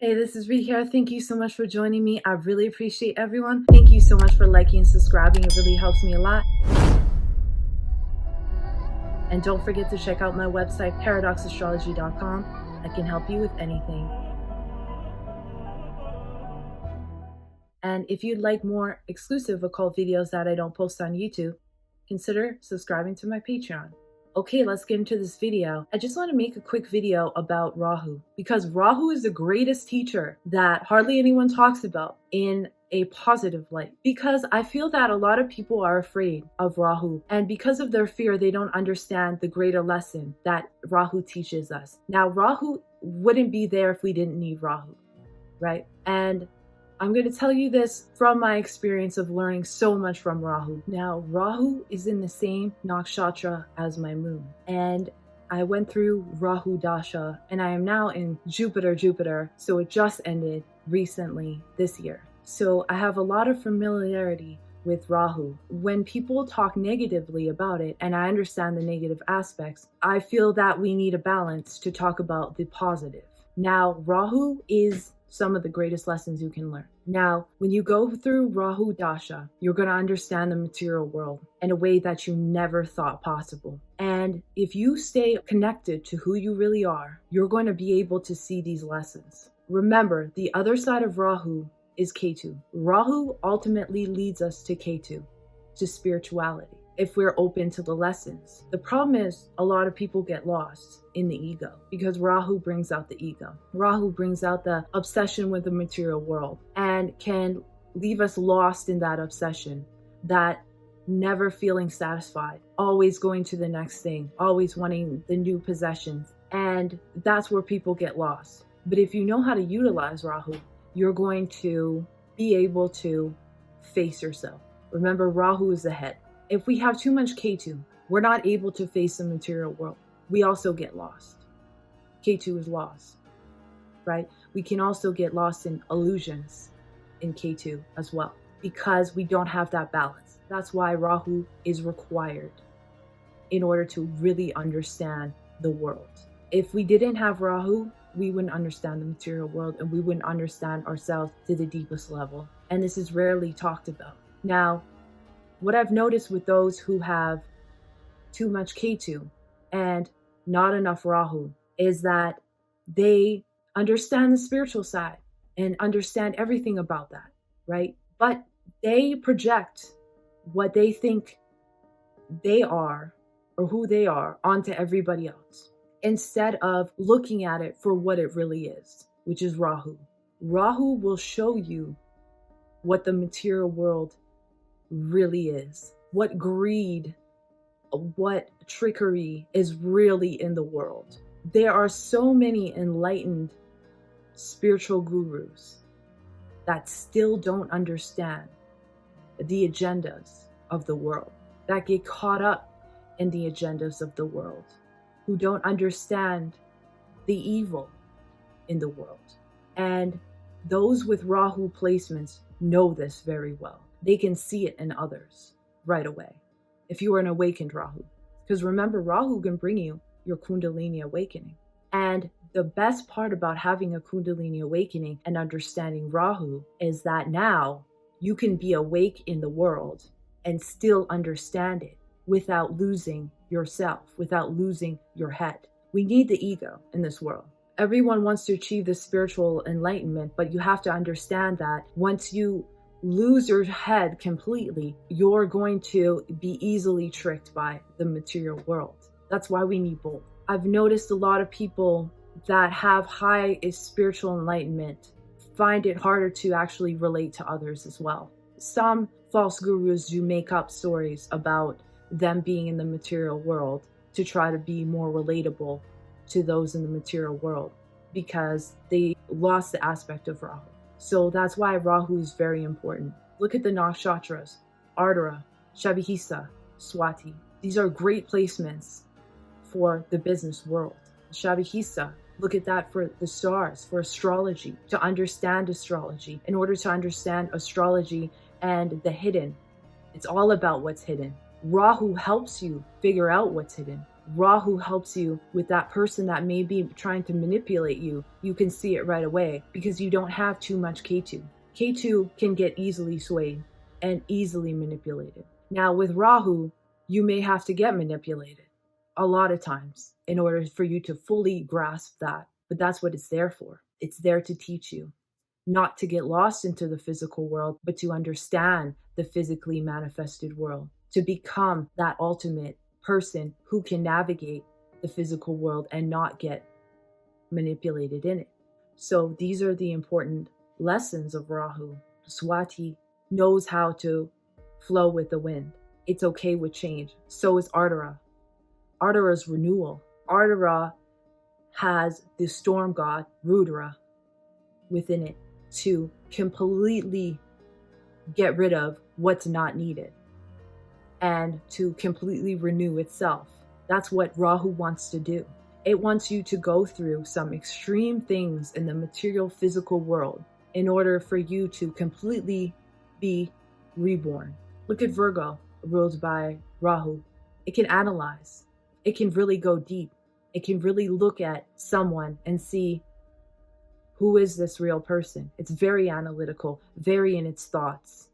Hey, this is Ree here. Thank you so much for joining me. I really appreciate everyone. Thank you so much for liking and subscribing. It really helps me a lot. And don't forget to check out my website, paradxastrology.com. I can help you with anything. And if you'd like more exclusive occult videos that I don't post on YouTube, consider subscribing to my Patreon. Okay, let's get into this video. I just want to make a quick video about Rahu because Rahu is the greatest teacher that hardly anyone talks about in a positive light, because I feel that a lot of people are afraid of Rahu, and because of their fear, they don't understand the greater lesson that Rahu teaches us. Now, Rahu wouldn't be there if we didn't need Rahu, right? And I'm going to tell you this from my experience of learning so much from Rahu. Now, Rahu is in the same nakshatra as my moon. And I went through Rahu Dasha, and I am now in Jupiter. So it just ended recently this year. So I have a lot of familiarity with Rahu. When people talk negatively about it, and I understand the negative aspects, I feel that we need a balance to talk about the positive. Now, Rahu is some of the greatest lessons you can learn. Now, when you go through Rahu Dasha, you're going to understand the material world in a way that you never thought possible. And if you stay connected to who you really are, you're going to be able to see these lessons. Remember, the other side of Rahu is Ketu. Rahu ultimately leads us to Ketu, to spirituality, if we're open to the lessons. The problem is a lot of people get lost in the ego because Rahu brings out the ego. Rahu brings out the obsession with the material world and can leave us lost in that obsession, that never feeling satisfied, always going to the next thing, always wanting the new possessions. And that's where people get lost. But if you know how to utilize Rahu, you're going to be able to face yourself. Remember, Rahu is the head. If we have too much Ketu, we're not able to face the material world. We also get lost. Ketu is lost, right? We can also get lost in illusions in Ketu as well because we don't have that balance. That's why Rahu is required in order to really understand the world. If we didn't have Rahu, we wouldn't understand the material world and we wouldn't understand ourselves to the deepest level. And this is rarely talked about. Now, what I've noticed with those who have too much Ketu and not enough Rahu is that they understand the spiritual side and understand everything about that, right? But they project what they think they are or who they are onto everybody else instead of looking at it for what it really is, which is Rahu. Rahu will show you what the material world really is, what greed, what trickery is really in the world. There are so many enlightened spiritual gurus that still don't understand the agendas of the world, that get caught up in the agendas of the world, who don't understand the evil in the world. And those with Rahu placements know this very well. They can see it in others right away if you are an awakened Rahu. Because remember, Rahu can bring you your Kundalini awakening. And the best part about having a Kundalini awakening and understanding Rahu is that now you can be awake in the world and still understand it without losing yourself, without losing your head. We need the ego in this world. Everyone wants to achieve the spiritual enlightenment, but you have to understand that once you lose your head completely, you're going to be easily tricked by the material world. That's why we need both. I've noticed a lot of people that have high spiritual enlightenment find it harder to actually relate to others as well. Some false gurus do make up stories about them being in the material world to try to be more relatable to those in the material world because they lost the aspect of Rahu. So that's why Rahu is very important. Look at the nakshatras, ardra, shatabhisha, swati. These are great placements for the business world. Shatabhisha, look at that for the stars, for astrology, to understand astrology. In order to understand astrology and the hidden, it's all about what's hidden. Rahu helps you figure out what's hidden. Rahu helps you with that person that may be trying to manipulate you. You can see it right away because you don't have too much Ketu. Ketu can get easily swayed and easily manipulated. Now with Rahu, you may have to get manipulated a lot of times in order for you to fully grasp that. But that's what it's there for. It's there to teach you not to get lost into the physical world, but to understand the physically manifested world, to become that ultimate person who can navigate the physical world and not get manipulated in it. So these are the important lessons of Rahu. Swati knows how to flow with the wind. It's okay with change. So is Ardra. Ardra is renewal. Ardra has the storm god, Rudra, within it to completely get rid of what's not needed and to completely renew itself. That's what Rahu wants to do. It wants you to go through some extreme things in the material physical world in order for you to completely be reborn. Look at Virgo, ruled by Rahu. It can analyze. It can really go deep. It can really look at someone and see, who is this real person? It's very analytical, very in its thoughts.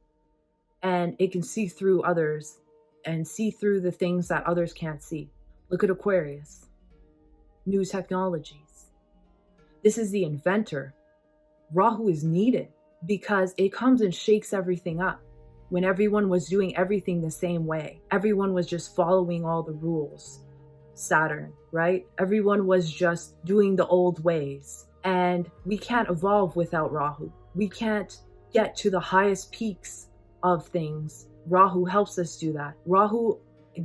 And it can see through others and see through the things that others can't see. Look at Aquarius. New technologies. This is the inventor. Rahu is needed because it comes and shakes everything up. When everyone was doing everything the same way, everyone was just following all the rules. Saturn, right? Everyone was just doing the old ways. And we can't evolve without Rahu. We can't get to the highest peaks of things. Rahu helps us do that. Rahu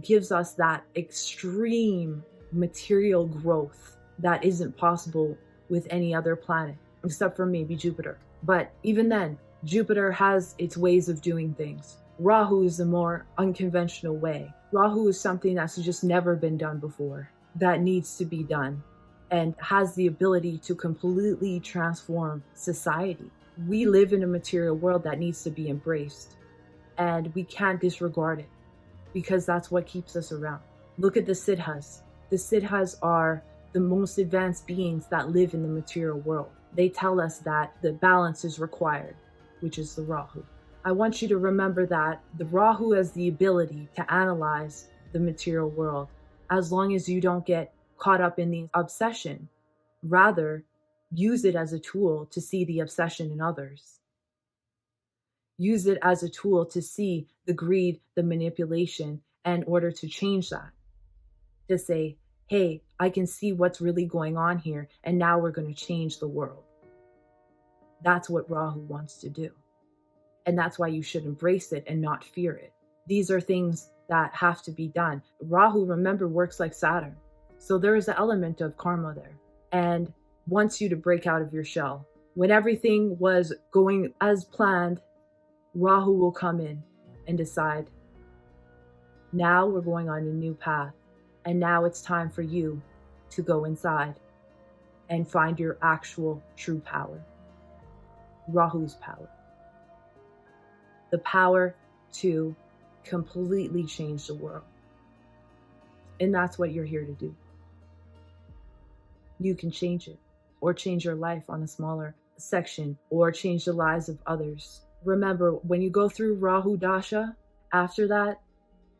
gives us that extreme material growth that isn't possible with any other planet, except for maybe Jupiter. But even then, Jupiter has its ways of doing things. Rahu is a more unconventional way. Rahu is something that's just never been done before, that needs to be done, and has the ability to completely transform society. We live in a material world that needs to be embraced, and we can't disregard it because that's what keeps us around. Look at the Siddhas. The Siddhas are the most advanced beings that live in the material world. They tell us that the balance is required, which is the Rahu. I want you to remember that the Rahu has the ability to analyze the material world as long as you don't get caught up in the obsession. Rather, use it as a tool to see the obsession in others. Use it as a tool to see the greed, the manipulation, in order to change that. To say, hey, I can see what's really going on here, and now we're going to change the world. That's what Rahu wants to do. And that's why you should embrace it and not fear it. These are things that have to be done. Rahu, remember, works like Saturn. So there is an element of karma there and wants you to break out of your shell. When everything was going as planned, Rahu will come in and decide, now we're going on a new path. And now it's time for you to go inside and find your actual true power. Rahu's power. The power to completely change the world. And that's what you're here to do. You can change it, or change your life on a smaller section, or change the lives of others. Remember, when you go through Rahu Dasha, after that,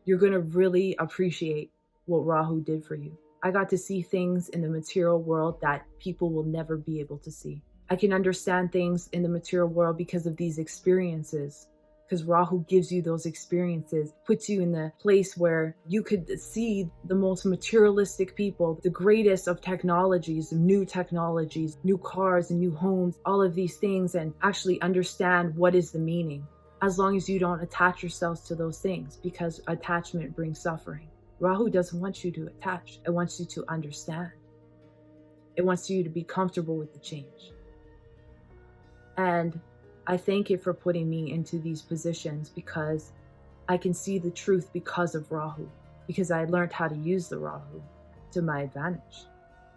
you're going to really appreciate what Rahu did for you. I got to see things in the material world that people will never be able to see. I can understand things in the material world because of these experiences. Because Rahu gives you those experiences, puts you in the place where you could see the most materialistic people, the greatest of technologies, new technologies, new cars and new homes, all of these things, and actually understand what is the meaning. As long as you don't attach yourselves to those things, because attachment brings suffering. Rahu doesn't want you to attach. It wants you to understand. It wants you to be comfortable with the change. And I thank it for putting me into these positions because I can see the truth because of Rahu, because I learned how to use the Rahu to my advantage.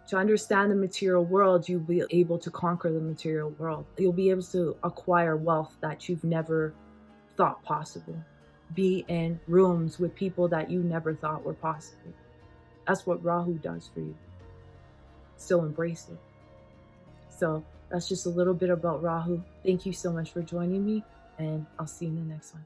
To understand the material world, you'll be able to conquer the material world. You'll be able to acquire wealth that you've never thought possible. Be in rooms with people that you never thought were possible. That's what Rahu does for you. So embrace it. So that's just a little bit about Rahu. Thank you so much for joining me, and I'll see you in the next one.